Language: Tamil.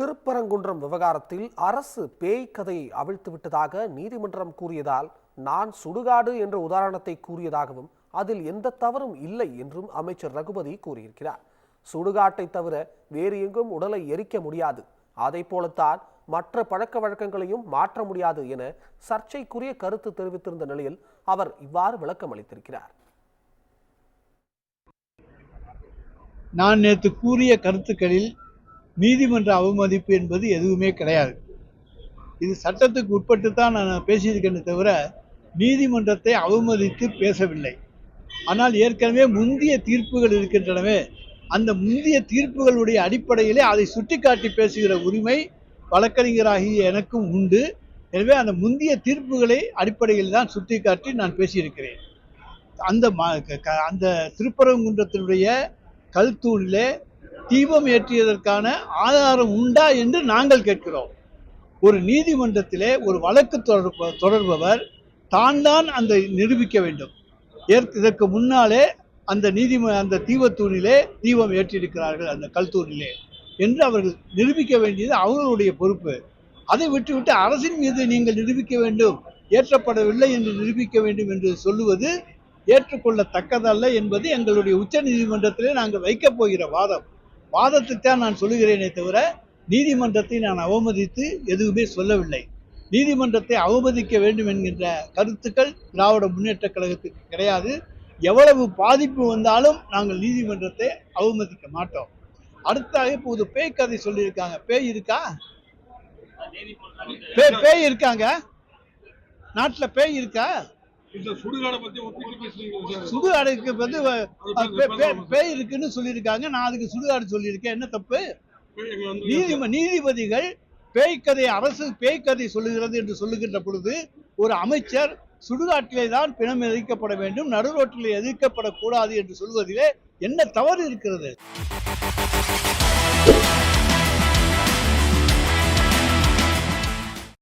திருப்பரங்குன்றம் விவகாரத்தில் அரசு பேய் கதையை அவிழ்த்து விட்டதாக நீதிமன்றம் கூறியதால் நான் சுடுகாடு என்ற உதாரணத்தை கூறியதாகவும் அதில் எந்த தவறும் இல்லை என்றும் அமைச்சர் ரகுபதி கூறியிருக்கிறார். சுடுகாட்டை தவிர வேறு எங்கும் உடலை எரிக்க முடியாது, அதை போலத்தான் மற்ற பழக்க வழக்கங்களையும் மாற்ற முடியாது என சர்ச்சைக்குரிய கருத்து தெரிவித்திருந்த நிலையில் அவர் இவ்வாறு விளக்கம் அளித்திருக்கிறார். நான் நேற்று கூறிய கருத்துக்களில் நீதிமன்ற அவமதிப்பு என்பது எதுவுமே கிடையாது. இது சட்டத்துக்கு உட்பட்டு தான் நான் பேசியிருக்கேனே தவிர நீதிமன்றத்தை அவமதித்து பேசவில்லை. ஆனால் ஏற்கனவே முந்திய தீர்ப்புகள் இருக்கின்றனவே, அந்த முந்திய தீர்ப்புகளுடைய அடிப்படையிலே அதை சுட்டிக்காட்டி பேசுகிற உரிமை வழக்கறிஞராகிய எனக்கும் உண்டு. எனவே அந்த முந்திய தீர்ப்புகளை அடிப்படையில் தான் சுட்டிக்காட்டி நான் பேசியிருக்கிறேன். அந்த திருப்பரங்குன்றத்தினுடைய கல்தூணிலே தீபம் ஏற்றியதற்கான ஆதாரம் உண்டா என்று நாங்கள் கேட்கிறோம். ஒரு நீதிமன்றத்திலே ஒரு வழக்கு தொடர்பவர் தான் அந்த நிரூபிக்க வேண்டும். இதற்கு முன்னாலே அந்த தீபத்தூணிலே தீபம் ஏற்றியிருக்கிறார்கள், அந்த கல்தூணிலே என்று அவர்கள் நிரூபிக்க வேண்டியது அவர்களுடைய பொறுப்பு. அதை விட்டுவிட்டு அரசின் மீது நீங்கள் நிரூபிக்க வேண்டும், ஏற்றப்படவில்லை என்று நிரூபிக்க வேண்டும் என்று சொல்லுவது ஏற்றுக்கொள்ளத்தக்கதல்ல என்பது எங்களுடைய உச்ச நீதிமன்றத்திலே நாங்கள் வைக்கப் போகிற வாதத்தைத்தான் நான் சொல்லுகிறேனே தவிர நீதிமன்றத்தை நான் அவமதித்து எதுவுமே சொல்லவில்லை. நீதிமன்றத்தை அவமதிக்க வேண்டும் என்கின்ற கருத்துக்கள் திராவிட முன்னேற்ற கழகத்துக்கு கிடையாது. எவ்வளவு பாதிப்பு வந்தாலும் நாங்கள் நீதிமன்றத்தை அவமதிக்க மாட்டோம். அடுத்தாக இப்போது பேய் கதை சொல்லியிருக்காங்க. பேய் இருக்கா? பேய் இருக்காங்க? நாட்டுல பேய் இருக்கா? சுடுகாடுக்கு வந்து பேய் இருக்குன்னு சொல்லியிருக்காங்க. நான் அதுக்கு சுடுகாடு சொல்லியிருக்கேன், என்ன தப்பு? நீதிபதிகள் பேய்க்கதை, அரசு பேய்க்கதை சொல்லுகிறது என்று சொல்லுகின்ற பொழுது ஒரு அமைச்சர் சுடுகாட்டிலே தான் பிணம் எதிர்க்கப்பட வேண்டும், நடுரோட்டிலே எதிர்க்கப்படக்கூடாது என்று சொல்வதிலே என்ன தவறு இருக்கிறது?